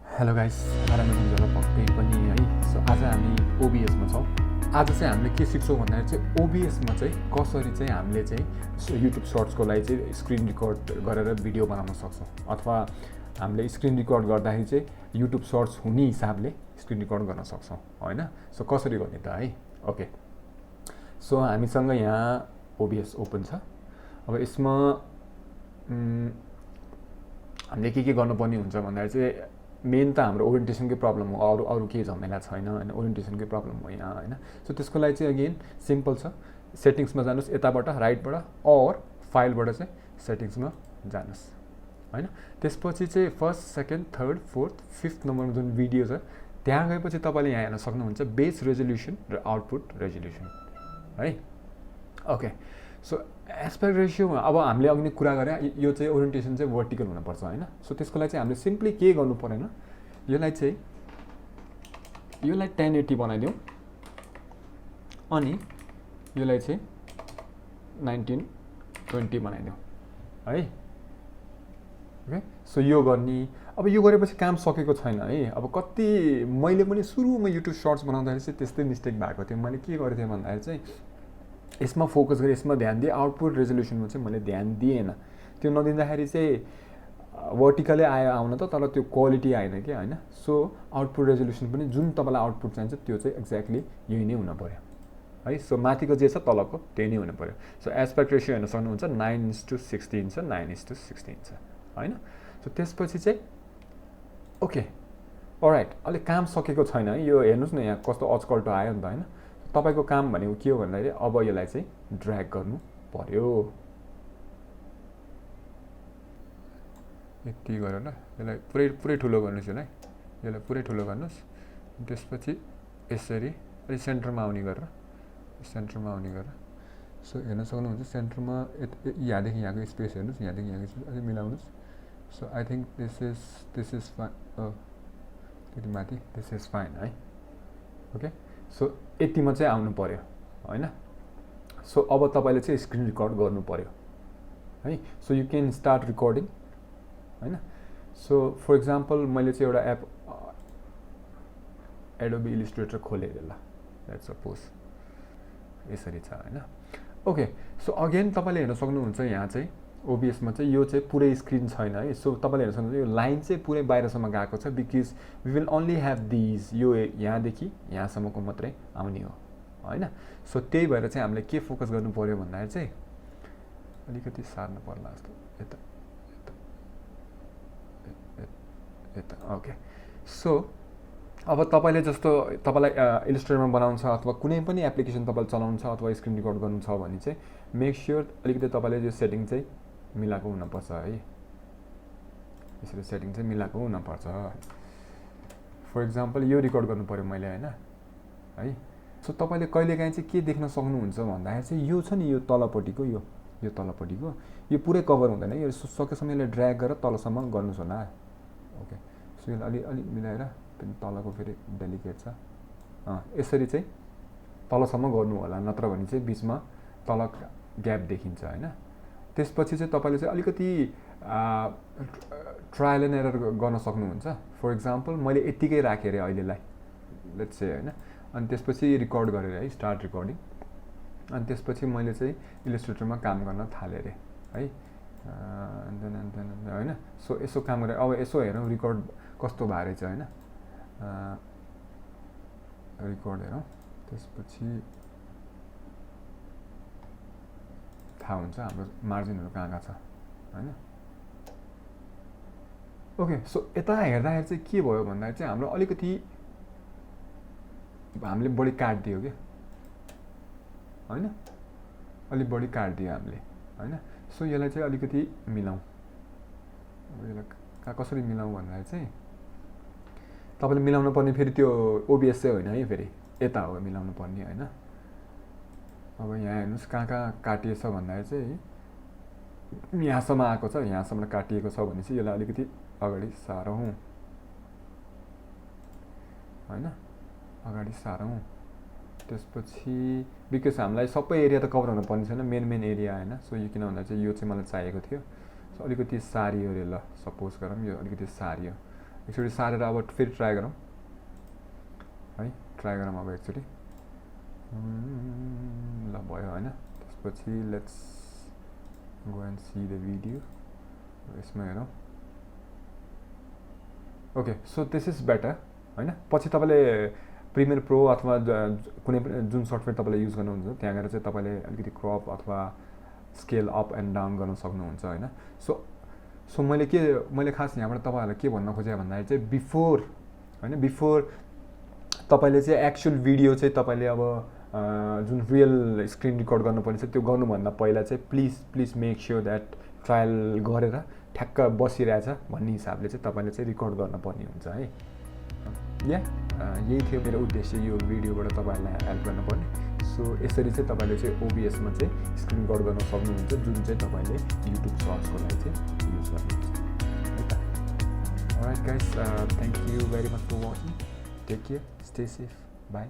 Hello guys, आराम हुनुहुन्छ होला पक्कै पनि है। सो आज हामी ओबिएसमा छौँ। आज चाहिँ हामीले के सिक्छौँ भन्दाखेरि चाहिँ ओबिएसमा चाहिँ कसरी चाहिँ हामीले चाहिँ युट्युब सर्ट्सको लागि चाहिँ स्क्रिन रिकर्ड गरेर भिडियो बनाउन सक्छौँ, अथवा हामीले स्क्रिन रिकर्ड गर्दाखेरि चाहिँ युट्युब सर्ट्स हुने हिसाबले स्क्रिन रिकर्ड गर्न सक्छौँ होइन। सो कसरी गर्ने त है। ओके, सो हामीसँग यहाँ ओबिएस ओपन छ। अब यसमा हामीले के गर्नुपर्ने हुन्छ भन्दाखेरि चाहिँ मेन त हाम्रो ओरिएन्टेसनकै प्रब्लम हो, अरू केही झमेला छैन होइन। ओरिएन्टेसनकै प्रब्लम हो यहाँ होइन। सो त्यसको लागि चाहिँ अगेन सिम्पल छ, सेटिङ्समा जानुहोस् यताबाट राइटबाट, और फाइलबाट चाहिँ सेटिङ्समा जानुहोस् होइन। त्यसपछि चाहिँ first second third fourth fifth नम्बरमा जुन भिडियो छ त्यहाँ गएपछि तपाईँले यहाँ हेर्न सक्नुहुन्छ बेस रेजोल्युसन र आउटपुट रेजोल्युसन है। ओके, सो एस्पेक्ट रेसियोमा अब हामीले अघि नै कुरा गरे यो चाहिँ ओरिएन्टेसन चाहिँ भर्टिकल हुनुपर्छ होइन। सो त्यसको लागि चाहिँ हामीले सिम्पली के गर्नु परेन, यसलाई 1080 बनाइदिउँ अनि यसलाई चाहिँ 1920 बनाइदिउँ है। ओके, सो यो गर्ने। अब यो गरेपछि काम सकेको छैन है। अब कति मैले पनि सुरुमा युट्युब सर्ट्स बनाउँदाखेरि चाहिँ त्यस्तै मिस्टेक भएको थियो। मैले के गरेको थिएँ भन्दाखेरि चाहिँ यसमा फोकस गरेँ, यसमा ध्यान दिएँ, आउटपुट रेजोल्युसनमा चाहिँ मैले ध्यान दिएन। त्यो नदिँदाखेरि चाहिँ भर्टिकलै आयो आउन त, तर त्यो क्वालिटी आएन कि होइन। सो आउटपुट रेजोल्युसन पनि जुन तपाईँलाई आउटपुट चाहिन्छ त्यो चाहिँ एक्ज्याक्टली यही नै हुन पऱ्यो है। सो माथिको जे छ तलको त्यही नै हुनु पऱ्यो। सो एस्पेक्ट रेसियो हेर्न सक्नुहुन्छ 9:16 छ, 9:16 छ होइन। सो त्यसपछि चाहिँ ओके अलराइट, अलिक काम सकेको छैन है। यो हेर्नुहोस् न यहाँ कस्तो अचकल्टो आयो नि त होइन। तपाईँको काम भनेको के हो भन्दाखेरि अब यसलाई चाहिँ ड्र्याग गर्नु पर्यो। यति गरेर यसलाई पुरै ठुलो गर्नुहोस्, यसलाई पुरै ठुलो गर्नुहोस्। त्यसपछि यसरी अलिक सेन्टरमा आउने गरेर सो हेर्न सक्नुहुन्छ सेन्टरमा यहाँदेखि यहाँको स्पेस हेर्नुहोस्, यहाँदेखि यहाँको स्पेस अलिक मिलाउनुहोस्। So I think this is fine, त्यति माथि दिस इज फाइन है। ओके, सो यतिमा चाहिँ आउनु पऱ्यो होइन। सो अब तपाईँले चाहिँ स्क्रिन रिकर्ड गर्नु पऱ्यो है। So you can start recording होइन। सो फर इक्जाम्पल मैले चाहिँ एउटा एप एडोबी इलिस्ट्रेटर खोलेँ ल, लेट्स सपोज यसरी छ होइन। ओके, सो अगेन तपाईँले हेर्न सक्नुहुन्छ यहाँ चाहिँ ओबिएसमा चाहिँ यो चाहिँ पुरै स्क्रिन छैन है। सो तपाईँले हेर्न सक्नुहुन्छ यो लाइन चाहिँ पुरै बाहिरसम्म गएको छ, because we will only have these, यो यहाँदेखि यहाँसम्मको मात्रै आउने हो होइन। सो त्यही भएर चाहिँ हामीले के फोकस गर्नु पऱ्यो भन्दाखेरि चाहिँ अलिकति सार्नु पर्ला जस्तो यता यता। ओके, सो अब तपाईँले जस्तो तपाईँलाई इलिस्ट्रेटरमा बनाउनु छ अथवा कुनै पनि एप्लिकेसन तपाईँले चलाउनु छ अथवा स्क्रिन रिकर्ड गर्नु छ भने चाहिँ मेक स्योर अलिकति तपाईँले यो सेटिङ चाहिँ मिलाएको हुनुपर्छ है। यसरी सेटिङ चाहिँ मिलाएको हुनुपर्छ। फर इक्जाम्पल यो रिकर्ड गर्नु पऱ्यो मैले होइन है। सो तपाईँले कहिलेकाहीँ चाहिँ के देख्न सक्नुहुन्छ भन्दाखेरि चाहिँ यो छ नि, यो तलपट्टिको यो तलपट्टिको यो पुरै कभर हुँदैन। यो सकेसम्म यसले ड्र्याग गरेर तलसम्म गर्नुहोस् होला। ओके, सो यसलाई अलिक मिलाएर तलको फेरि डेलिकेट छ, यसरी चाहिँ तलसम्म गर्नु होला, नत्र भने चाहिँ बिचमा तल ग्याप देखिन्छ होइन। त्यसपछि चाहिँ तपाईँले चाहिँ अलिकति ट्रायल एन्ड एरर गर्न सक्नुहुन्छ। फर इक्जाम्पल मैले यत्तिकै राखेँ अरे अहिलेलाई, लेट्स से होइन। अनि त्यसपछि रिकर्ड गरेर है, स्टार्ट रिकर्डिङ। अनि त्यसपछि मैले चाहिँ इलिस्ट्रेटरमा काम गर्न थालेँ अरे है होइन। सो यसो काम गरेर अब यसो हेरौँ रिकर्ड कस्तो भएर रहेछ होइन। रिकर्ड हेरौँ, त्यसपछि थाहा हुन्छ हाम्रो मार्जिनहरू कहाँ छ होइन। ओके, सो यता हेर्दाखेरि चाहिँ के भयो भन्दाखेरि चाहिँ हाम्रो अलिकति हामीले बढी काटिदियो क्या होइन, अलिक बढी काटिदियो हामीले होइन। सो यसलाई चाहिँ अलिकति मिलाउँ। यसलाई कसरी मिलाउँ भन्दाखेरि चाहिँ तपाईँले मिलाउनु पर्ने फेरि त्यो ओबिएस चाहिँ होइन है, फेरि यता हो मिलाउनु पर्ने होइन। अब यहाँ हेर्नुहोस् कहाँ काटिएछ भन्दाखेरि चाहिँ यहाँसम्म आएको छ, यहाँसम्म काटिएको छ भने चाहिँ यसलाई अलिकति अगाडि सारौँ होइन, अगाडि सारौँ। त्यसपछि बिकज हामीलाई सबै एरिया त कभर हुनुपर्ने छैन, मेन एरिया होइन। सो यो किन भन्दा चाहिँ यो चाहिँ मलाई चाहिएको थियो। सो अलिकति सारियो अरे ल, सपोज गरौँ यो अलिकति सारियो एकचोटि सारेर अब फेरि ट्राई गरौँ है, ट्राई गरौँ अब एकचोटि। ल भयो होइन, त्यसपछि let's go and see the video. यसमा हेरौँ। Okay, so this is better होइन। पछि तपाईँले प्रिमियर प्रो अथवा कुनै जुन सफ्टवेयर तपाईँले युज गर्नुहुन्छ त्यहाँ गएर चाहिँ तपाईँले अलिकति क्रप अथवा स्केल अप एन्ड डाउन गर्न सक्नुहुन्छ होइन। सो मैले खास यहाँबाट तपाईँहरूलाई के भन्न खोजेँ भन्दाखेरि चाहिँ बिफोर तपाईँले चाहिँ एक्चुअल भिडियो चाहिँ तपाईँले अब जुन रियल स्क्रिन रेकर्ड गर्नुपर्ने छ त्यो गर्नुभन्दा पहिला चाहिँ please make sure that trial गरेर ठ्याक्क बसिरहेछ भन्ने हिसाबले चाहिँ तपाईँले चाहिँ रेकर्ड गर्नुपर्ने हुन्छ है। यही थियो मेरो उद्देश्य यो भिडियोबाट तपाईँहरूलाई हेल्प गर्नुपर्ने। सो यसरी चाहिँ तपाईँले चाहिँ ओबिएसमा चाहिँ स्क्रिन रेकर्ड गर्न सक्नुहुन्छ जुन चाहिँ तपाईँले युट्युब सर्चको लागि चाहिँ युज गर्नुहुन्छ है त। Alright guys, thank you very much for watching. Take care, stay safe, by.